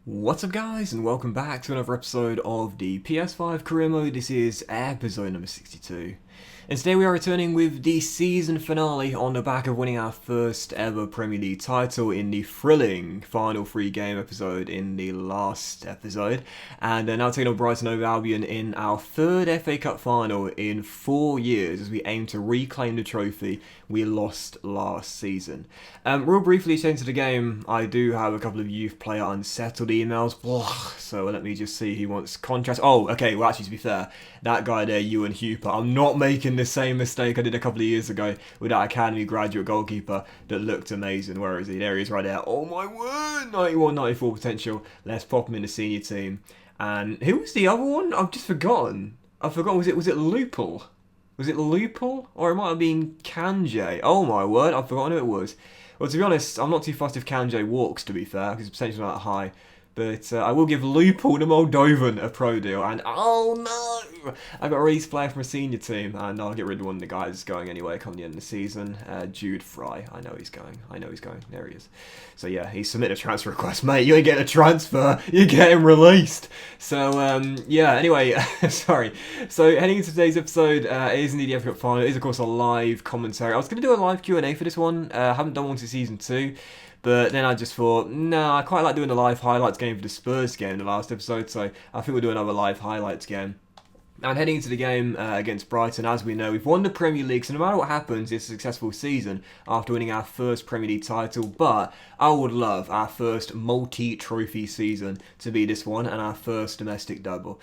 What's up guys, and welcome back to another episode of the PS5 Career Mode. This is episode number 62. And today we are returning with the season finale on the back of winning our first ever Premier League title in the thrilling final three game episode in the last episode. And now taking on Brighton over Albion in our third FA Cup final in 4 years as we aim to reclaim the trophy we lost last season. Real briefly into the game, I do have a couple of youth player unsettled emails. So let me just see who wants contrast. Oh, okay, well actually to be fair, that guy there, Ewan Hooper, I'm not making the same mistake I did a couple of years ago with that academy graduate goalkeeper that looked amazing. Where is he? There he is right there. Oh my word, 91, 94 potential. Let's pop him in the senior team. And who was the other one? I've just forgotten. Was it Lupul? Was it Lupul? Or it might have been Kanjay. Oh my word, I've forgotten who it was. Well, to be honest, I'm not too fussed if Kanjay walks, to be fair, because his potential's not that high. But I will give Lupul the Moldovan a pro deal. And oh no! I've got a race player from a senior team. And I'll get rid of one of the guys going anyway come the end of the season. Jude Fry. I know he's going. There he is. So yeah, he submitted a transfer request. Mate, you ain't getting a transfer. You're getting released. So yeah, anyway, sorry. So heading into today's episode, it is indeed the FA Cup final. It is of course a live commentary. I was going to do a live Q&A for this one. I haven't done one since season 2. But then I just thought, I quite like doing the live highlights game for the Spurs game in the last episode, so I think we'll do another live highlights game. And heading into the game against Brighton, as we know, we've won the Premier League, so no matter what happens, it's a successful season after winning our first Premier League title. But I would love our first multi-trophy season to be this one, and our first domestic double.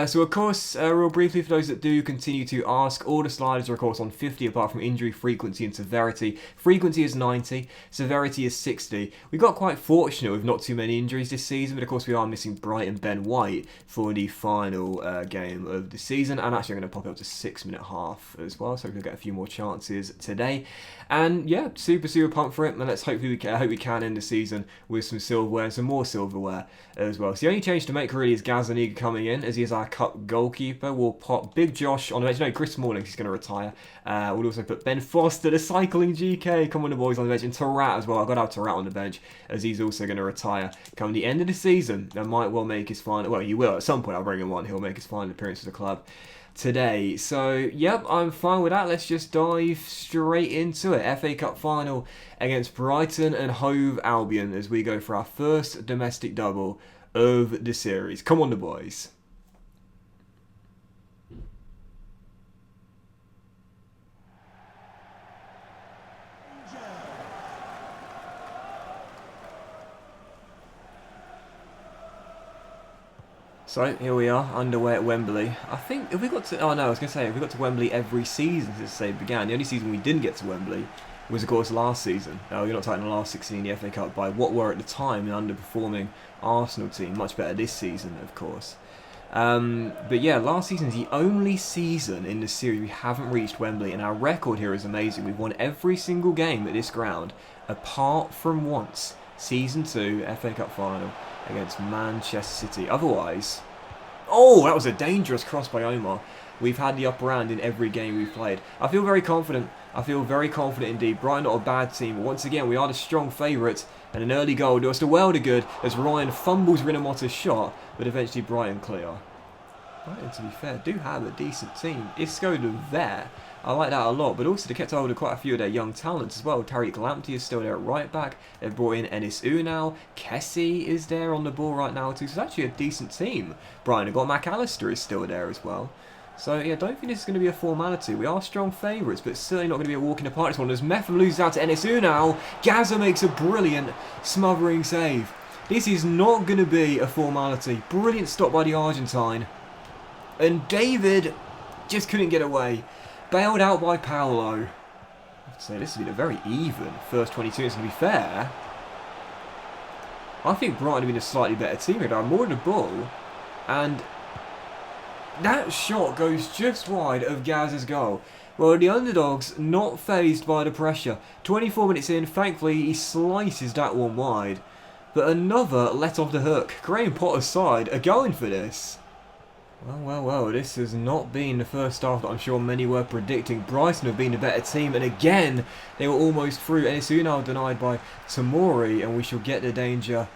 So of course, real briefly, for those that do continue to ask, all the sliders are of course on 50 apart from injury frequency and severity. Frequency is 90, severity is 60. We got quite fortunate with not too many injuries this season, but of course we are missing Brighton Ben White for the final game of the season, and actually I'm going to pop it up to 6.5 as well, so we'll get a few more chances today. And yeah, super pumped for it, and let's hope we can end the season with some silverware and some more silverware as well. So the only change to make really is Gazaniga coming in, as he is our cup goalkeeper. We'll pop Big Josh on the bench. No, Chris Smalling, he's going to retire. We'll also put Ben Foster, the cycling GK, come on the boys on the bench, and Tarat as well. I've got to have Tarat on the bench, as he's also going to retire come the end of the season. And might well make his final, well, he will at some point. I'll bring him on. He'll make his final appearance for the club today. So yep, I'm fine with that. Let's just dive straight into it. FA Cup final against Brighton and Hove Albion as we go for our first domestic double of the series. Come on the boys. So here we are, underway at Wembley. I think, have we got to, oh no, I was going to say, have we got to Wembley every season since they began? The only season we didn't get to Wembley was of course last season. We're not taking the last 16 in the FA Cup by what were at the time an underperforming Arsenal team. Much better this season, of course. But yeah, last season is the only season in the series we haven't reached Wembley, and our record here is amazing. We've won every single game at this ground, apart from once, Season 2 FA Cup final against Manchester City. Otherwise, oh, that was a dangerous cross by Omar. We've had the upper hand in every game we've played. I feel very confident. Indeed. Brighton not a bad team, but once again, we are the strong favourites, and an early goal does the world of good as Ryan fumbles Rinamota's shot, but eventually Brighton clear. Brighton, to be fair, do have a decent team. Isco there, I like that a lot, but also they kept hold of quite a few of their young talents as well. Tariq Lamptey is still there at right back. They've brought in Enis Unal. Kessie is there on the ball right now too, so it's actually a decent team. Brighton have got McAllister is still there as well. So yeah, don't think this is going to be a formality. We are strong favourites, but certainly not going to be a walk in the park this one. As Metham loses out to Enis Unal, Gaza makes a brilliant smothering save. This is not going to be a formality. Brilliant stop by the Argentine. And David just couldn't get away. Bailed out by Paolo. I have to say, this has been a very even first 22 minutes, to be fair. I think Brighton have been a slightly better team here. I'm more on the ball. And that shot goes just wide of Gaz's goal. Well, the underdogs not fazed by the pressure. 24 minutes in, thankfully, he slices that one wide. But another let off the hook. Graham Potter's side are going for this. Well, this has not been the first half that I'm sure many were predicting. Brighton have been a better team, and again, they were almost through. Enis Unal denied by Tamori, and we shall get the danger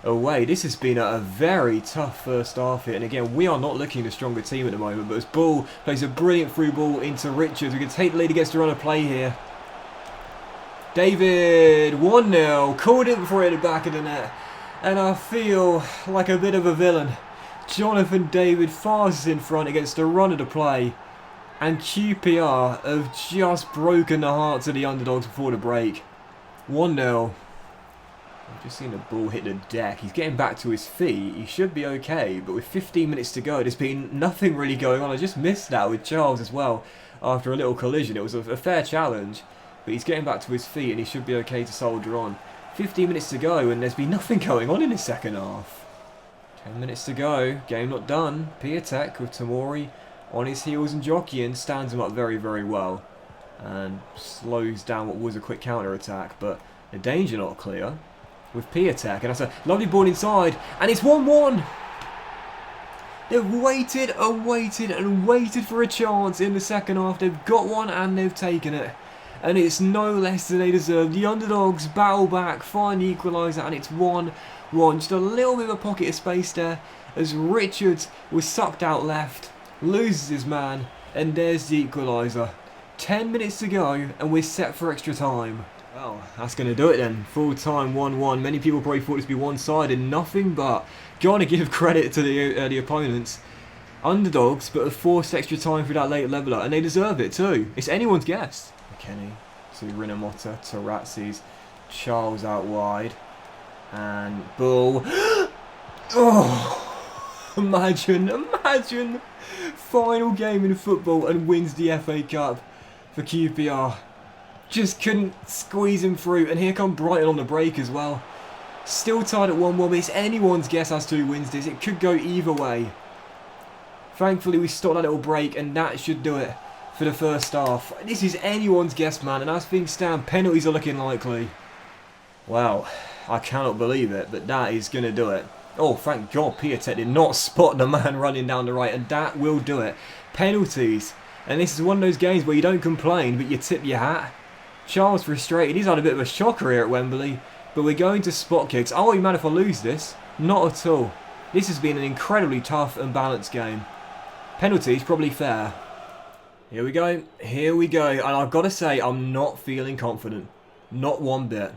away. This has been a very tough first half here, and again, we are not looking the stronger team at the moment, but as Bull plays a brilliant through ball into Richards, we can take the lead against the run of play here. David, 1-0, called it before it hit the back of the net, and I feel like a bit of a villain. Jonathan David fastest in front against the run of the play, and QPR have just broken the hearts of the underdogs before the break. 1-0. I've just seen the ball hit the deck. He's getting back to his feet. He should be okay, but with 15 minutes to go, there's been nothing really going on. I just missed that with Charles as well after a little collision. It was a fair challenge, but he's getting back to his feet and he should be okay to soldier on. 15 minutes to go and there's been nothing going on in the second half. 10 minutes to go. Game not done. Piatek with Tamori on his heels and jockeying stands him up very, very well and slows down what was a quick counter-attack, but the danger not clear with Piatek, and that's a lovely ball inside, and it's 1-1. They've waited and waited and waited for a chance in the second half. They've got one and they've taken it, and it's no less than they deserve. The underdogs battle back, find the equaliser, and it's 1-1. Just a little bit of a pocket of space there as Richards was sucked out left, loses his man, and there's the equaliser. 10 minutes to go and we're set for extra time. Well, that's going to do it then. Full time 1-1. Many people probably thought this would be one-sided. Nothing but got to give credit to the opponents. Underdogs, but have forced extra time for that late leveller, and they deserve it too. It's anyone's guess. McKennie to Rinamotta, Tarazzi's Charles out wide, and Bull. Oh, imagine, final game in football and wins the FA Cup for QPR. Just couldn't squeeze him through, and here come Brighton on the break as well. Still tied at 1-1, but it's anyone's guess as to who wins this. It could go either way. Thankfully, we stopped that little break, and that should do it for the first half. This is anyone's guess, man, and as things stand, penalties are looking likely. Well, I cannot believe it, but that is going to do it. Oh, thank God, Piatek did not spot the man running down the right, and that will do it. Penalties. And this is one of those games where you don't complain, but you tip your hat. Charles frustrated. He's had a bit of a shocker here at Wembley, but we're going to spot kicks. I won't be mad if I lose this. Not at all. This has been an incredibly tough and balanced game. Penalties, probably fair. Here we go. Here we go. And I've got to say, I'm not feeling confident. Not one bit.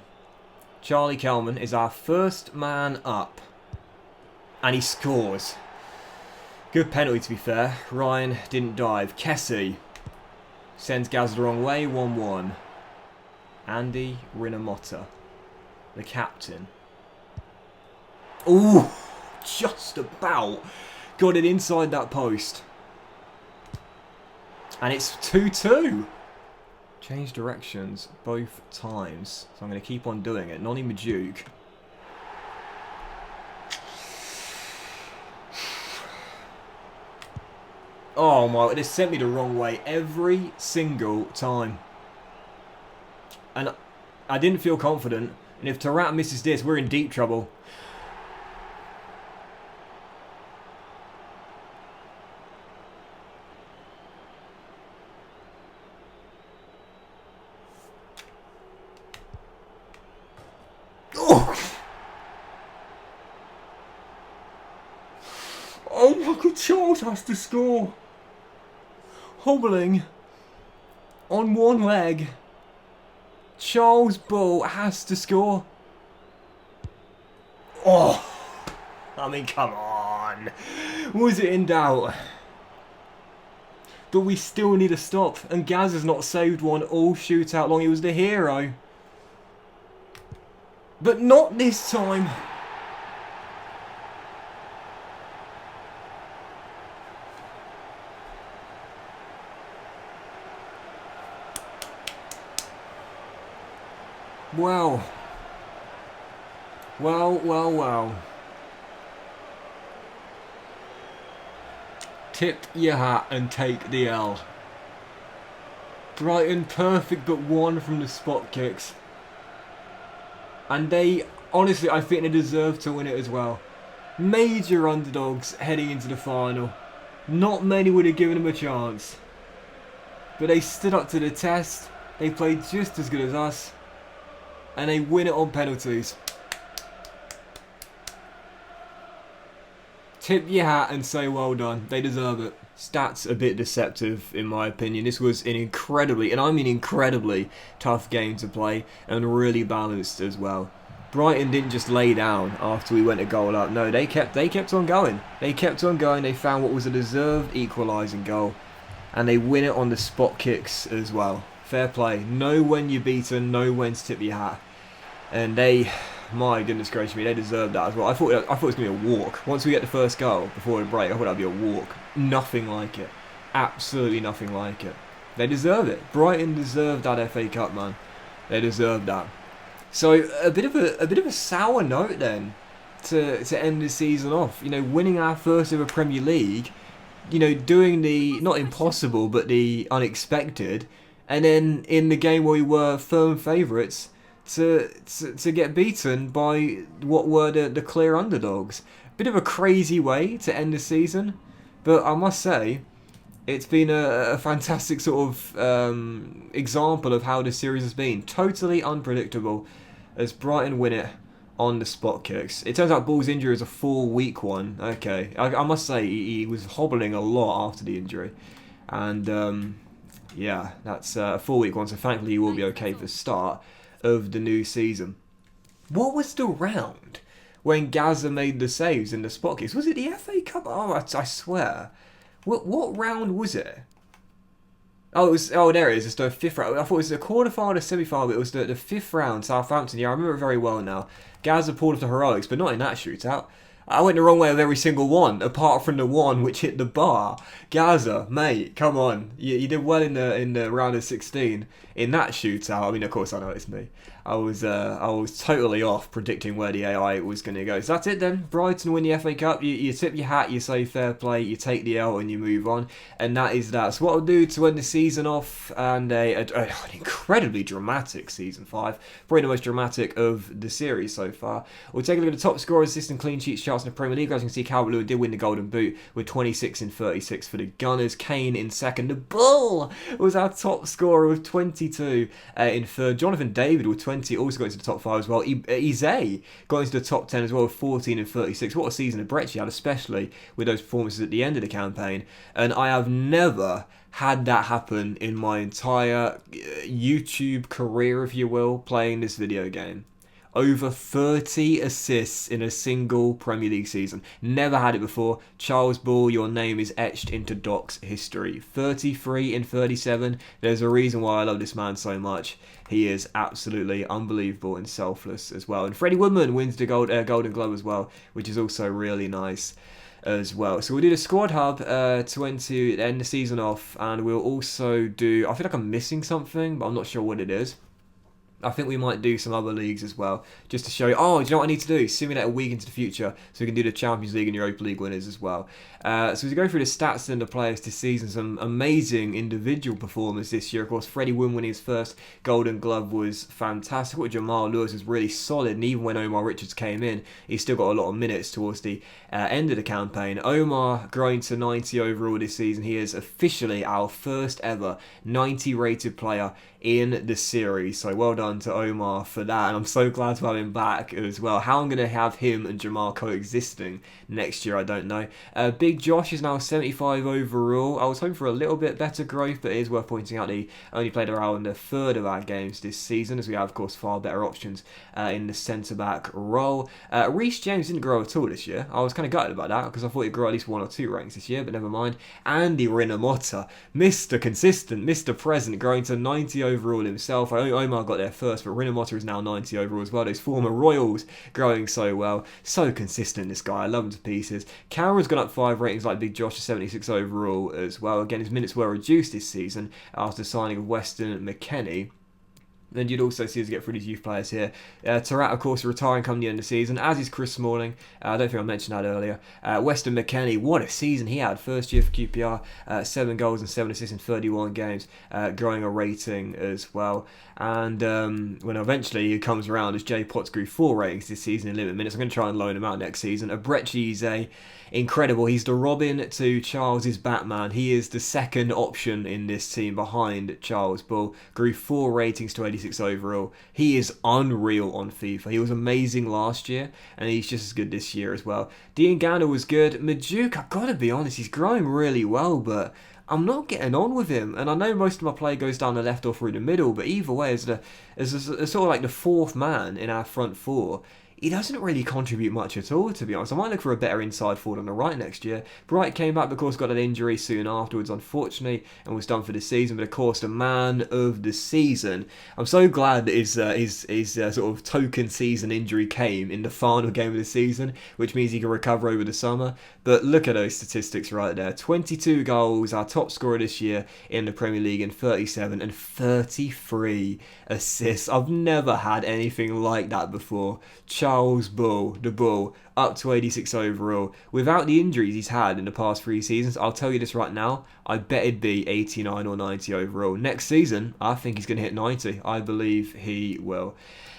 Charlie Kelman is our first man up. And he scores. Good penalty, to be fair. Ryan didn't dive. Kessie sends Gaz the wrong way. 1-1. Andy Rinamotta, the captain. Ooh, just about got it inside that post. And it's 2-2. Change directions both times. So I'm going to keep on doing it. Nonny Majuk. Oh my, it sent me the wrong way every single time. And I didn't feel confident. And if Tarat misses this, we're in deep trouble. Oh! Oh my God, Charles has to score. Hobbling on one leg. Charles Bull has to score. Oh, I mean, come on. Was it in doubt? But we still need a stop. And Gaz has not saved one all shootout long. He was the hero. But not this time. Wow. Well. Tip your hat and take the L. Brighton perfect but one from the spot kicks. And they, honestly, I think they deserve to win it as well. Major underdogs heading into the final. Not many would have given them a chance. But they stood up to the test. They played just as good as us. And they win it on penalties. Tip your hat and say well done. They deserve it. Stats a bit deceptive in my opinion. This was an incredibly, and I mean incredibly, tough game to play and really balanced as well. Brighton didn't just lay down after we went a goal up. No, they kept on going. They kept on going. They found what was a deserved equalising goal, and they win it on the spot kicks as well. Fair play. Know when you're beaten. Know when to tip your hat. And they, my goodness gracious me, they deserved that as well. I thought it was going to be a walk. Once we get the first goal before the break, I thought that'd be a walk. Nothing like it. Absolutely nothing like it. They deserve it. Brighton deserved that FA Cup, man. They deserved that. So a bit of a sour note then to end the season off. You know, winning our first ever Premier League. You know, doing the not impossible but the unexpected, and then in the game where we were firm favourites, to get beaten by what were the clear underdogs. Bit of a crazy way to end the season, but I must say, it's been a fantastic sort of example of how this series has been. Totally unpredictable as Brighton win it on the spot kicks. It turns out Ball's injury is a 4-week one. Okay, I must say he was hobbling a lot after the injury, and yeah, that's a 4-week one. So thankfully he will be okay for the start of the new season. What was the round when Gaza made the saves in the spot kicks? Was it the FA Cup? Oh, I swear. What round was it? Oh, it was. Oh, there it is. It's the 5th round. I thought it was the quarterfinal, the semi-final, but it was the 5th round. Southampton. Yeah, I remember it very well now. Gaza pulled off the heroics, but not in that shootout. I went the wrong way with every single one, apart from the one which hit the bar. Gaza, mate, come on. You did well in the round of 16 in that shootout. I mean, of course, I know it's me. I was totally off predicting where the AI was going to go. So that's it then. Brighton win the FA Cup. You tip your hat, you say fair play, you take the L and you move on. And that is that. So what I'll do to end the season off, and an incredibly dramatic season 5, probably the most dramatic of the series so far. We'll take a look at the top scorers, assists and clean sheets charts in the Premier League. As you can see, Calvert-Lewin did win the Golden Boot with 26 in 36 for the Gunners. Kane in second. The Bull was our top scorer with 22 in third. Jonathan David with 20 also got into the top 5 as well. Eze got into the top 10 as well with 14 and 36. What a season of Brecci had, especially with those performances at the end of the campaign. And I have never had that happen in my entire YouTube career, if you will, playing this video game. Over 30 assists in a single Premier League season. Never had it before. Charles Ball, your name is etched into Doc's history. 33 in 37. There's a reason why I love this man so much. He is absolutely unbelievable and selfless as well. And Freddie Woodman wins the Golden Glove as well, which is also really nice as well. So we'll do the squad hub to end the season off, and we'll also do, I feel like I'm missing something, but I'm not sure what it is. I think we might do some other leagues as well, just to show you, oh, do you know what I need to do? Simulate a week into the future, so we can do the Champions League and Europa League winners as well. So we go through the stats and the players this season, some amazing individual performers this year. Of course, Freddie Woodman winning his first Golden Glove was fantastic. What Jamal Lewis was really solid, and even when Omar Richards came in, he still got a lot of minutes towards the end of the campaign. Omar growing to 90 overall this season. He is officially our first ever 90 rated player in the series, so well done to Omar for that, and I'm so glad to have him back as well. How I'm going to have him and Jamal coexisting next year, I don't know. Big Josh is now 75 overall. I was hoping for a little bit better growth, but it is worth pointing out he only played around a third of our games this season, as we have, of course, far better options in the centre-back role. Reece James didn't grow at all this year. I was kind of gutted about that, because I thought he'd grow at least 1 or 2 ranks this year, but never mind. Andy Rinomhota, Mr. Consistent, Mr. Present, growing to 90 overall himself. Omar got there first, but Rinomhota is now 90 overall as well. Those former Royals growing so well. So consistent, this guy. I love him to pieces. Cameron's gone up 5 ratings like Big Josh to 76 overall as well. Again, his minutes were reduced this season after signing of Weston McKennie. Then you'd also see us get through these youth players here. Tarat, of course, retiring come the end of the season, as is Chris Smalling. I don't think I mentioned that earlier. Weston McKennie, what a season he had. First year for QPR, 7 goals and 7 assists in 31 games, growing a rating as well. And when eventually he comes around, as Jay Potts grew 4 ratings this season in limited minutes, I'm going to try and loan him out next season. Brecci Eze, incredible. He's the Robin to Charles's Batman. He is the second option in this team behind Charles Bull. Grew 4 ratings to 86 86 overall. He is unreal on FIFA. He was amazing last year, and he's just as good this year as well. Diangana was good. Majuk, I've got to be honest, he's growing really well, but I'm not getting on with him. And I know most of my play goes down the left or through the middle, but either way, as sort of like the fourth man in our front four, he doesn't really contribute much at all, to be honest. I might look for a better inside forward on the right next year. Bright came back, but of course got an injury soon afterwards, unfortunately, and was done for the season. But of course, the man of the season. I'm so glad that his sort of token season injury came in the final game of the season, which means he can recover over the summer. But look at those statistics right there. 22 goals, our top scorer this year in the Premier League in 37, and 33 assists. I've never had anything like that before. Charles Bull, the Bull, up to 86 overall. Without the injuries he's had in the past 3 seasons, I'll tell you this right now, I bet it'd be 89 or 90 overall. Next season, I think he's going to hit 90. I believe he will.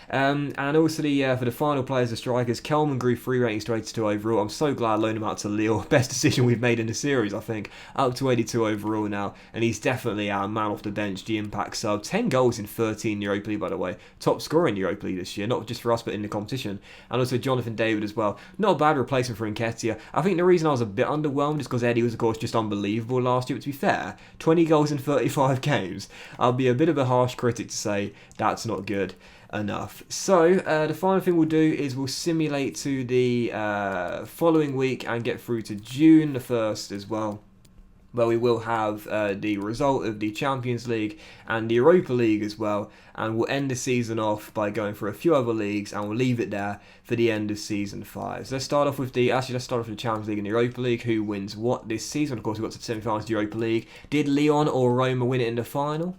And also for the final players, the strikers, Kelman grew 3 ratings to 82 overall. I'm so glad I loaned him out to Lille. Best decision we've made in the series, I think. Up to 82 overall now, and he's definitely our man off the bench, the impact sub. 10 goals in 13 Europa League, by the way. Top scorer in Europa League this year, not just for us, but in the competition. And also Jonathan David as well. Not a bad replacement for Nketiah. I think the reason I was a bit underwhelmed is because Eddie was, of course, just unbelievable last year. But to be fair, 20 goals in 35 games. I'll be a bit of a harsh critic to say that's not good enough. So the final thing we'll do is we'll simulate to the following week and get through to June the 1st as well, where we will have the result of the Champions League and the Europa League as well, and we'll end the season off by going for a few other leagues, and we'll leave it there for the end of season 5. So let's start off with the Champions League and the Europa League. Who wins what this season? Of course, we got to the semi-finals of the Europa League. Did Lyon or Roma win it in the final?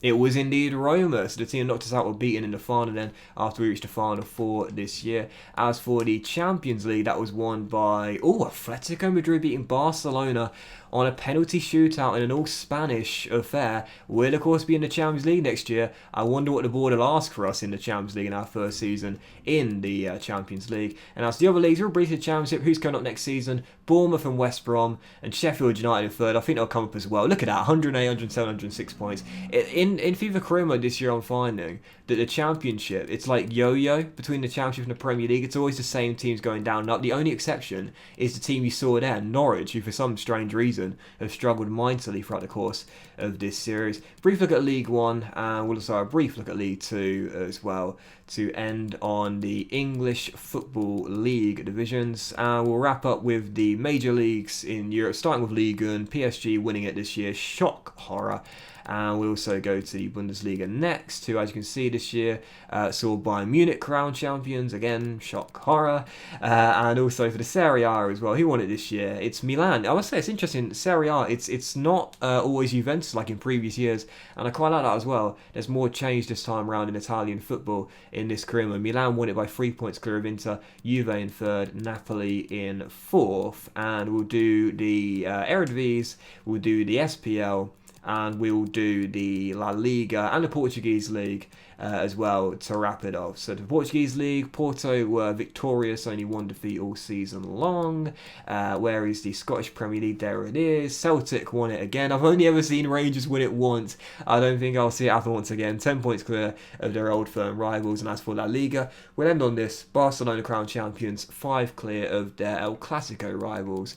It was indeed Roma, so the team knocked us out were beaten in the final then after we reached the final 4 this year. As for the Champions League, that was won by Atletico Madrid beating Barcelona on a penalty shootout in an all-Spanish affair. We'll of course be in the Champions League next year. I wonder what the board will ask for us in the Champions League in our first season in the Champions League. And as the other leagues, we'll briefly the Championship. Who's coming up next season? Bournemouth and West Brom and Sheffield United in third. I think they'll come up as well. Look at that, 108, 107, 106 points. In FIFA Career Mode this year, I'm finding that the Championship, it's like yo-yo between the Championship and the Premier League. It's always the same teams going down and up. The only exception is the team you saw there, Norwich, who for some strange reason have struggled mightily throughout the course of this series. Brief look at League 1, and we'll also have a brief look at League 2 as well to end on the English Football League divisions. And we'll wrap up with the major leagues in Europe, starting with Ligue 1, PSG winning it this year, shock horror. And we also go to the Bundesliga next, who, as you can see this year, saw Bayern Munich crown champions, again, shock horror. And also for the Serie A as well, who won it this year? It's Milan. I must say, it's interesting, Serie A, it's not always Juventus like in previous years, and I quite like that as well. There's more change this time around in Italian football in this career mode. Milan won it by 3 points clear of Inter, Juve in third, Napoli in fourth, and we'll do the Eredivisie, we'll do the SPL, and we'll do the La Liga and the Portuguese League as well to wrap it off. So the Portuguese League, Porto were victorious, only 1 defeat all season long, whereas the Scottish Premier League, there it is, Celtic won it again. I've only ever seen Rangers win it once. I don't think I'll see it happen once again. 10 points clear of their old firm rivals. And as for La Liga, we'll end on this. Barcelona crown champions, 5 clear of their El Clasico rivals,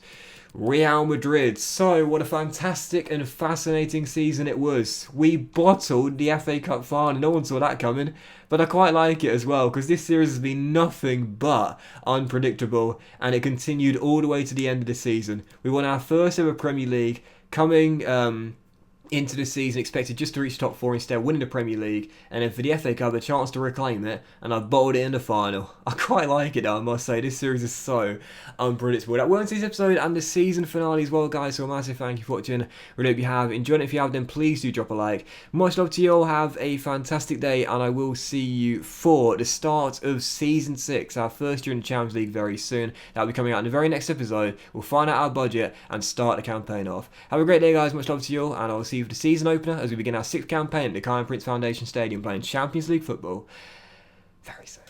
Real Madrid. So, what a fantastic and fascinating season it was. We bottled the FA Cup final. No one saw that coming. But I quite like it as well, because this series has been nothing but unpredictable, and it continued all the way to the end of the season. We won our first ever Premier League, coming into the season expected just to reach top 4, instead winning the Premier League, and then for the FA Cup a chance to reclaim it, and I bottled it in the final. I quite like it though, I must say. This series is so unpredictable. That was this episode and the season finale as well, guys, so a massive thank you for watching. Really hope you have enjoyed it. If you have, then please do drop a like. Much love to you all, have a fantastic day, and I will see you for the start of season 6, our first year in the Champions League, very soon. That'll be coming out in the very next episode. We'll find out our budget and start the campaign off. Have a great day, guys. Much love to you all, and I will see you for the season opener as we begin our 6th campaign at the Kyan Prince Foundation Stadium playing Champions League football very soon.